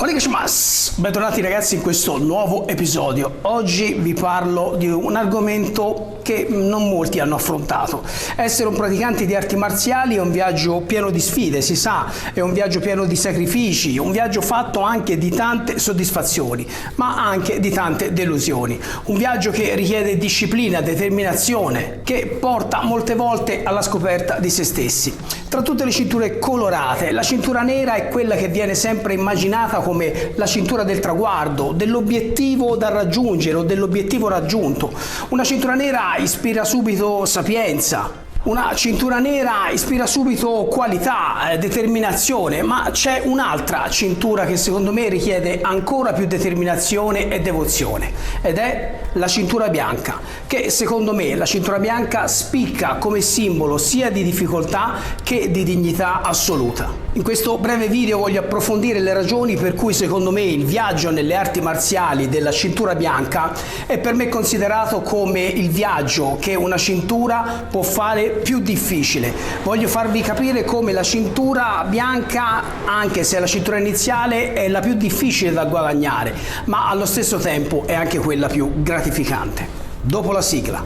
Onegashimasu! Bentornati ragazzi in questo nuovo episodio. Oggi vi parlo di un argomento che non molti hanno affrontato. Essere un praticante di arti marziali è un viaggio pieno di sfide, si sa, è un viaggio pieno di sacrifici, un viaggio fatto anche di tante soddisfazioni, ma anche di tante delusioni. Un viaggio che richiede disciplina, determinazione, che porta molte volte alla scoperta di se stessi. Tra tutte le cinture colorate, la cintura nera è quella che viene sempre immaginata come la cintura del traguardo, dell'obiettivo da raggiungere o dell'obiettivo raggiunto. Una cintura nera ispira subito sapienza. Una cintura nera ispira subito qualità, determinazione, ma c'è un'altra cintura che secondo me richiede ancora più determinazione e devozione, ed è la cintura bianca, che secondo me la cintura bianca spicca come simbolo sia di difficoltà che di dignità assoluta. In questo breve video voglio approfondire le ragioni per cui secondo me il viaggio nelle arti marziali della cintura bianca è per me considerato come il viaggio che una cintura può fare più difficile. Voglio farvi capire come la cintura bianca, anche se è la cintura iniziale, è la più difficile da guadagnare, ma allo stesso tempo è anche quella più gratificante. Dopo la sigla.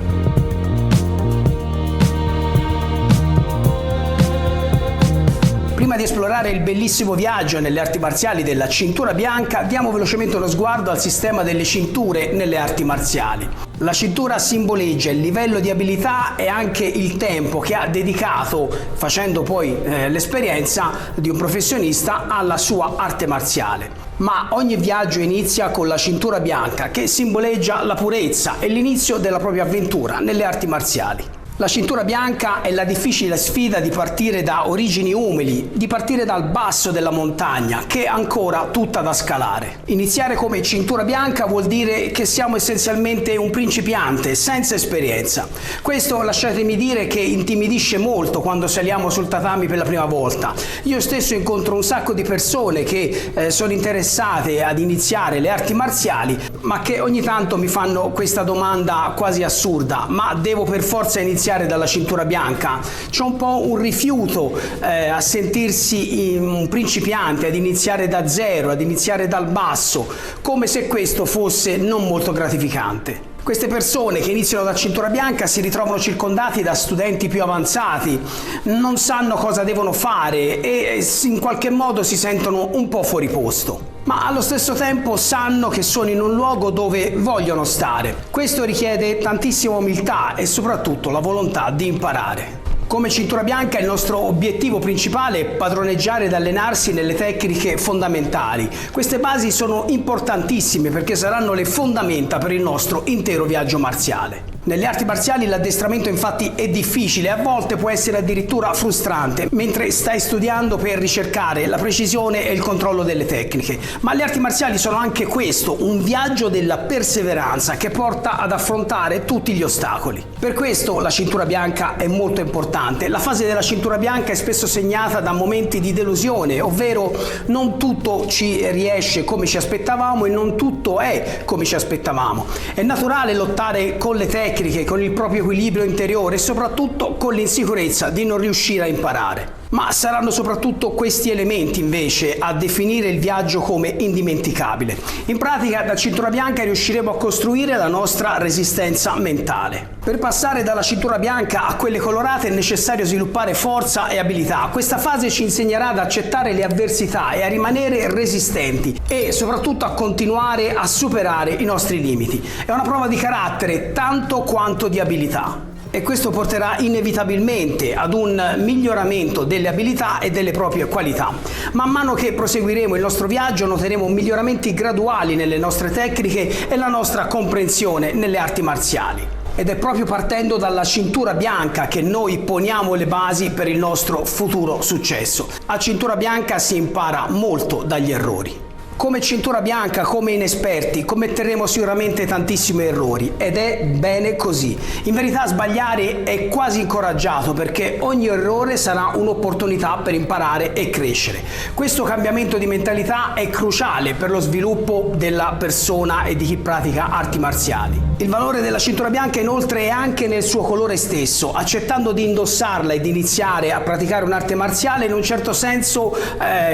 Prima di esplorare il bellissimo viaggio nelle arti marziali della cintura bianca, diamo velocemente uno sguardo al sistema delle cinture nelle arti marziali. La cintura simboleggia il livello di abilità e anche il tempo che ha dedicato, facendo poi l'esperienza di un professionista, alla sua arte marziale. Ma ogni viaggio inizia con la cintura bianca, che simboleggia la purezza e l'inizio della propria avventura nelle arti marziali. La cintura bianca è la difficile sfida di partire da origini umili, di partire dal basso della montagna, che è ancora tutta da scalare. Iniziare come cintura bianca vuol dire che siamo essenzialmente un principiante, senza esperienza. Questo, lasciatemi dire, che intimidisce molto quando saliamo sul tatami per la prima volta. Io stesso incontro un sacco di persone che sono interessate ad iniziare le arti marziali, ma che ogni tanto mi fanno questa domanda quasi assurda: ma devo per forza iniziare dalla cintura bianca? C'è un po' un rifiuto a sentirsi un principiante, ad iniziare da zero, ad iniziare dal basso, come se questo fosse non molto gratificante. Queste persone che iniziano da cintura bianca si ritrovano circondati da studenti più avanzati, non sanno cosa devono fare e in qualche modo si sentono un po' fuori posto. Ma allo stesso tempo sanno che sono in un luogo dove vogliono stare. Questo richiede tantissima umiltà e soprattutto la volontà di imparare. Come cintura bianca il nostro obiettivo principale è padroneggiare ed allenarsi nelle tecniche fondamentali. Queste basi sono importantissime perché saranno le fondamenta per il nostro intero viaggio marziale. Nelle arti marziali l'addestramento infatti è difficile e a volte può essere addirittura frustrante mentre stai studiando per ricercare la precisione e il controllo delle tecniche. Ma le arti marziali sono anche questo, un viaggio della perseveranza che porta ad affrontare tutti gli ostacoli. Per questo la cintura bianca è molto importante. La fase della cintura bianca è spesso segnata da momenti di delusione, ovvero non tutto ci riesce come ci aspettavamo e non tutto è come ci aspettavamo. È naturale lottare con le tecniche, con il proprio equilibrio interiore e soprattutto con l'insicurezza di non riuscire a imparare. Ma saranno soprattutto questi elementi invece a definire il viaggio come indimenticabile. In pratica da cintura bianca riusciremo a costruire la nostra resistenza mentale. Per passare dalla cintura bianca a quelle colorate è necessario sviluppare forza e abilità. Questa fase ci insegnerà ad accettare le avversità e a rimanere resistenti e soprattutto a continuare a superare i nostri limiti. È una prova di carattere tanto quanto di abilità. E questo porterà inevitabilmente ad un miglioramento delle abilità e delle proprie qualità. Man mano che proseguiremo il nostro viaggio noteremo miglioramenti graduali nelle nostre tecniche e la nostra comprensione nelle arti marziali. Ed è proprio partendo dalla cintura bianca che noi poniamo le basi per il nostro futuro successo. A cintura bianca si impara molto dagli errori. Come cintura bianca, come inesperti, commetteremo sicuramente tantissimi errori ed è bene così. In verità sbagliare è quasi incoraggiato perché ogni errore sarà un'opportunità per imparare e crescere. Questo cambiamento di mentalità è cruciale per lo sviluppo della persona e di chi pratica arti marziali. Il valore della cintura bianca inoltre è anche nel suo colore stesso. Accettando di indossarla e di iniziare a praticare un'arte marziale, in un certo senso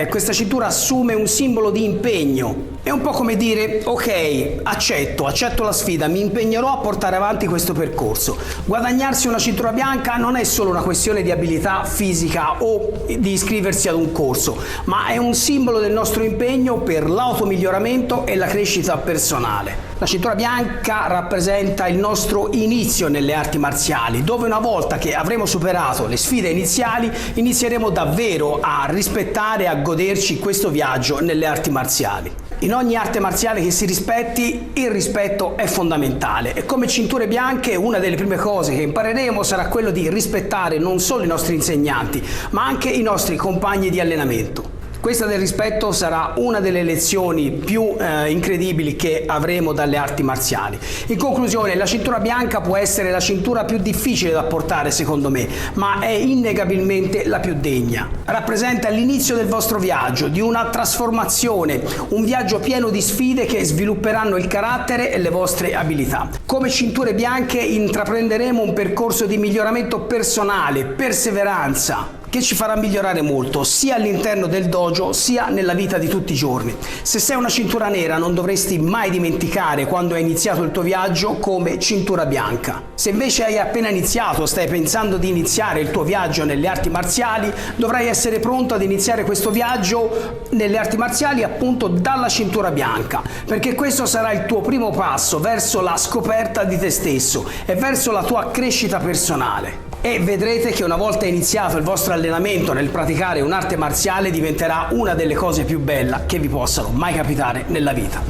questa cintura assume un simbolo di impegno impegno. È un po' come dire: ok, accetto la sfida, mi impegnerò a portare avanti questo percorso. Guadagnarsi una cintura bianca non è solo una questione di abilità fisica o di iscriversi ad un corso, ma è un simbolo del nostro impegno per l'automiglioramento e la crescita personale. La cintura bianca rappresenta il nostro inizio nelle arti marziali, dove una volta che avremo superato le sfide iniziali, inizieremo davvero a rispettare e a goderci questo viaggio nelle arti marziali. In ogni arte marziale che si rispetti, il rispetto è fondamentale e come cinture bianche una delle prime cose che impareremo sarà quello di rispettare non solo i nostri insegnanti, ma anche i nostri compagni di allenamento. Questa del rispetto sarà una delle lezioni più incredibili che avremo dalle arti marziali. In conclusione, la cintura bianca può essere la cintura più difficile da portare secondo me, ma è innegabilmente la più degna. Rappresenta l'inizio del vostro viaggio, di una trasformazione, un viaggio pieno di sfide che svilupperanno il carattere e le vostre abilità. Come cinture bianche intraprenderemo un percorso di miglioramento personale, perseveranza, che ci farà migliorare molto, sia all'interno del dojo, sia nella vita di tutti i giorni. Se sei una cintura nera non dovresti mai dimenticare quando hai iniziato il tuo viaggio come cintura bianca. Se invece hai appena iniziato, stai pensando di iniziare il tuo viaggio nelle arti marziali, dovrai essere pronto ad iniziare questo viaggio nelle arti marziali appunto dalla cintura bianca, perché questo sarà il tuo primo passo verso la scoperta di te stesso e verso la tua crescita personale. E vedrete che una volta iniziato il vostro allenamento nel praticare un'arte marziale diventerà una delle cose più belle che vi possano mai capitare nella vita.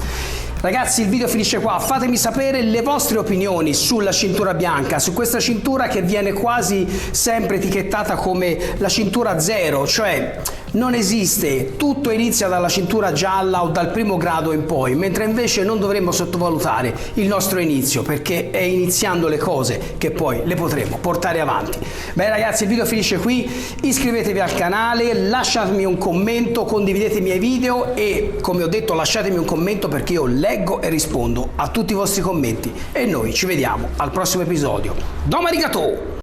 Ragazzi, il video finisce qua, fatemi sapere le vostre opinioni sulla cintura bianca, su questa cintura che viene quasi sempre etichettata come la cintura zero, cioè non esiste, tutto inizia dalla cintura gialla o dal primo grado in poi, mentre invece non dovremmo sottovalutare il nostro inizio, perché è iniziando le cose che poi le potremo portare avanti. Beh ragazzi, il video finisce qui, iscrivetevi al canale, lasciatemi un commento, condividete i miei video e come ho detto lasciatemi un commento perché io leggo e rispondo a tutti i vostri commenti e noi ci vediamo al prossimo episodio. Domo arigato!